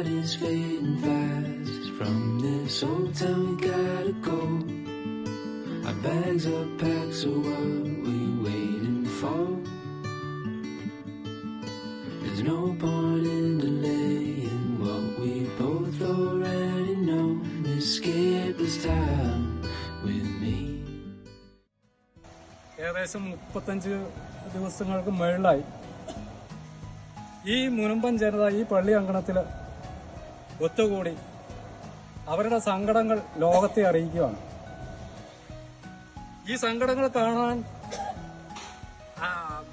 heart is fading fast. From this old town we gotta go. Our bags are packed, so what we waiting for? There's no point in delaying what we both already know. Escape this time with me. ഏകദേശം 35 ദിവസങ്ങൾക്ക് മുകളിലായി ഈ മുനമ്പൻ ജനത ഈ പള്ളി അങ്കണത്തിൽ ഒത്തുകൂടി അവരുടെ സങ്കടങ്ങൾ ലോകത്തെ അറിയിക്കുകയാണ്. ഈ സങ്കടങ്ങൾ കാണാൻ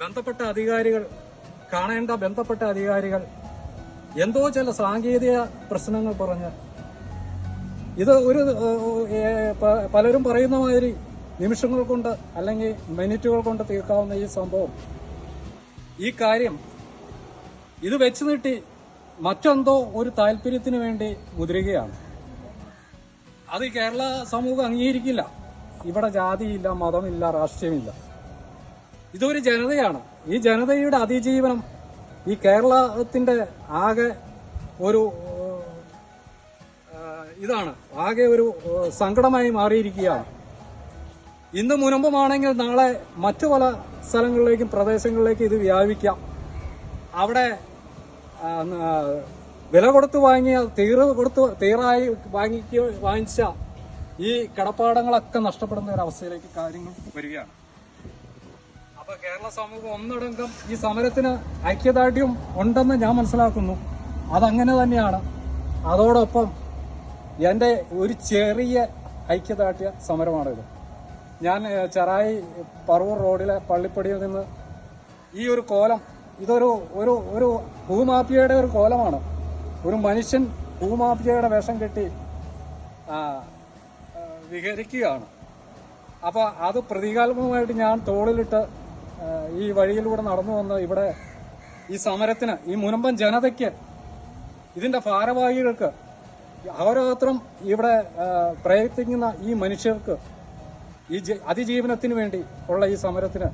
ബന്ധപ്പെട്ട അധികാരികൾ എന്തോ ചില സാങ്കേതിക പ്രശ്നങ്ങൾ പറഞ്ഞ് ഇത് പലരും പറയുന്ന മാതിരി നിമിഷങ്ങൾ കൊണ്ട് അല്ലെങ്കിൽ മിനിറ്റുകൾ കൊണ്ട് തീർക്കാവുന്ന ഈ സംഭവം, ഈ കാര്യം ഇത് വെച്ച് നീട്ടി മറ്റെന്തോ ഒരു താല്പര്യത്തിന് വേണ്ടി മുതിരുകയാണ്. അത് കേരള സമൂഹം അംഗീകരിക്കില്ല. ഇവിടെ ജാതിയില്ല, മതമില്ല, രാഷ്ട്രീയമില്ല. ഇതൊരു ജനതയാണ്. ഈ ജനതയുടെ അതിജീവനം ഈ കേരളത്തിന്റെ ആകെ ഒരു ഒരു സങ്കടമായി മാറിയിരിക്കുകയാണ്. ഇന്ന് മുനമ്പമാണെങ്കിൽ നാളെ മറ്റു പല സ്ഥലങ്ങളിലേക്കും പ്രദേശങ്ങളിലേക്കും ഇത് വ്യാപിക്കാം. അവിടെ വില കൊടുത്ത് വാങ്ങിയ തീറായി വാങ്ങിച്ച ഈ കടപ്പാടങ്ങളൊക്കെ നഷ്ടപ്പെടുന്ന ഒരു അവസ്ഥയിലേക്ക് കാര്യങ്ങൾ വരികയാണ്. അപ്പൊ കേരള സമൂഹം ഒന്നടങ്കം ഈ സമരത്തിന് ഐക്യദാർഢ്യം ഉണ്ടെന്ന് ഞാൻ മനസ്സിലാക്കുന്നു. അതങ്ങനെ തന്നെയാണ്. അതോടൊപ്പം എന്റെ ഒരു ചെറിയ ഐക്യദാർഢ്യ സമരമാണിത്. ഞാൻ ചെറായി പറവൂർ റോഡിലെ പള്ളിപ്പടിയിൽ നിന്ന് ഈ ഒരു കോലം, ഇതൊരു ഒരു ഒരു ഭൂമാഫിയയുടെ ഒരു കോലമാണ്. ഒരു മനുഷ്യൻ ഭൂമാഫിയയുടെ വേഷം കെട്ടി വിഹരിക്കുകയാണ്. അപ്പൊ അത് പ്രതീകാത്മകമായിട്ട് ഞാൻ തോളിലിട്ട് ഈ വഴിയിലൂടെ നടന്നു വന്ന് ഇവിടെ ഈ സമരത്തിന്, ഈ മുനമ്പൻ ജനതയ്ക്ക്, ഇതിന്റെ ഭാരവാഹികൾക്ക്, അഹോരാത്രം ഇവിടെ പ്രയത്നിക്കുന്ന ഈ മനുഷ്യർക്ക്, ഈ അതിജീവനത്തിന് വേണ്ടി ഉള്ള ഈ സമരത്തിന്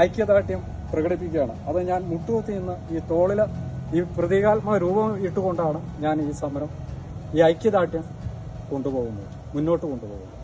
ഐക്യദാർഢ്യം പ്രകടിപ്പിക്കുകയാണ്. അത് ഞാൻ മുട്ടുകുത്തി നിന്ന് ഈ തോളില് ഈ പ്രതീകാത്മക രൂപം ഇട്ടുകൊണ്ടാണ് ഞാൻ ഈ സമരം, ഈ ഐക്യദാർഢ്യം മുന്നോട്ട് കൊണ്ടുപോകുന്നത്.